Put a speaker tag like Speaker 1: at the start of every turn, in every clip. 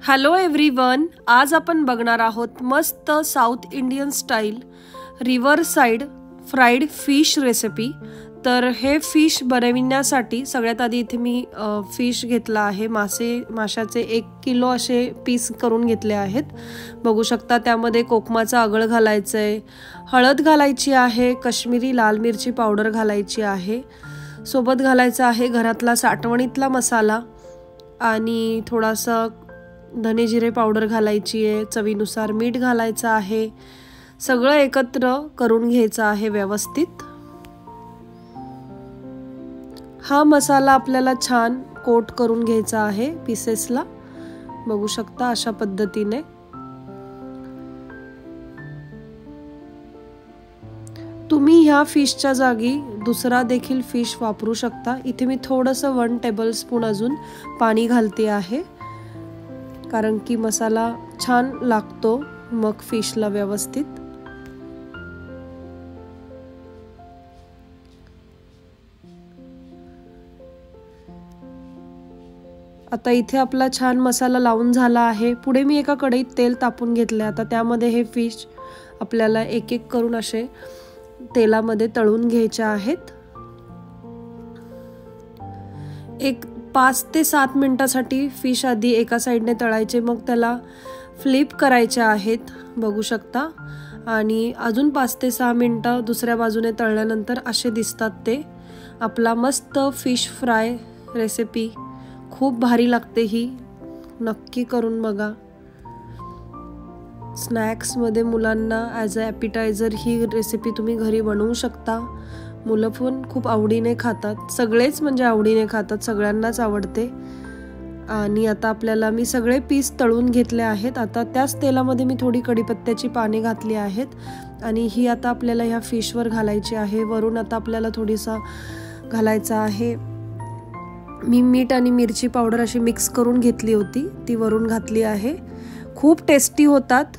Speaker 1: Hello everyone, आज आपण बघणार आहोत मस्त south Indian style river side fried fish recipe. तर हे फिश बनविण्यासाठी सगळ्यात आधी इथे मी फिश घेतला आहे। माशाचे 1 किलो असे पीस करून घेतले आहेत। बघू शकता त्यामध्ये कोकमाचा आगळ घालायचा आहे, हळद घालायची आहे, काश्मीरी लाल मिरची पावडर घालायची आहे, सोबत घालायचा आहे घरातला साठवणीतला मसाला आणि थोडासा धने जिरे पावडर घालायची आहे, चवीनुसार मीठ घालायचं आहे। सगळं एकत्र करून घ्यायचं आहे व्यवस्थित। हा मसाला आपल्याला छान कोट करून घ्यायचा आहे पीसेसला। बघू शकता अशा पद्धतीने। तुम्ही ह्या फिशच्या जागी दुसरा देखील फिश वापरू शकता। इथे मी थोडंसं 1 टेबलस्पून अजून पाणी घालते आहे, कारण की मसाला छान लागतो मग फिशला व्यवस्थित। आता इथे आपला छान मसाला लावून झाला आहे। पुढे मी एका कढईत तेल तापून घेतले। आता त्यामध्ये हे फिश आपल्याला एक एक करून असे तेलामध्ये तळून घ्यायचे आहेत। एक 5 ते 7 मिनिटांसाठी फिश आधी एका साइडने तळायचे, मग त्याला फ्लिप करायचे आहेत बघू शकता। आणि अजून 5 ते 6 मिनिटं दुसऱ्या बाजूने तळल्यानंतर असे दिसतात ते। आपला मस्त फिश फ्राय रेसिपी खूप भारी लागते, ही नक्की करून बघा। स्नॅक्समध्ये मुलांना ॲज अ ॲपिटायझर ही रेसिपी तुम्ही घरी बनवू शकता। मुलं पण खूप आवडीने खातात, सगळेच म्हणजे आवडीने खातात, सगळ्यांनाच आवडते। आणि आता आपल्याला मी सगळे पीस तळून घेतले आहेत। आता त्याच तेलामध्ये मी थोडी कढीपत्त्याची पाने घातली आहेत आणि ही आता आपल्याला ह्या फिशवर घालायची आहे। वरून आता आपल्याला थोडीसा घालायचा आहे, मी मीठ आणि मिरची पावडर अशी मिक्स करून घेतली होती, ती वरून घातली आहे। खूप टेस्टी होतात।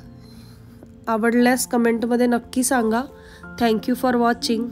Speaker 1: आवडल्यास कमेंटमध्ये नक्की सांगा। Thank you for watching.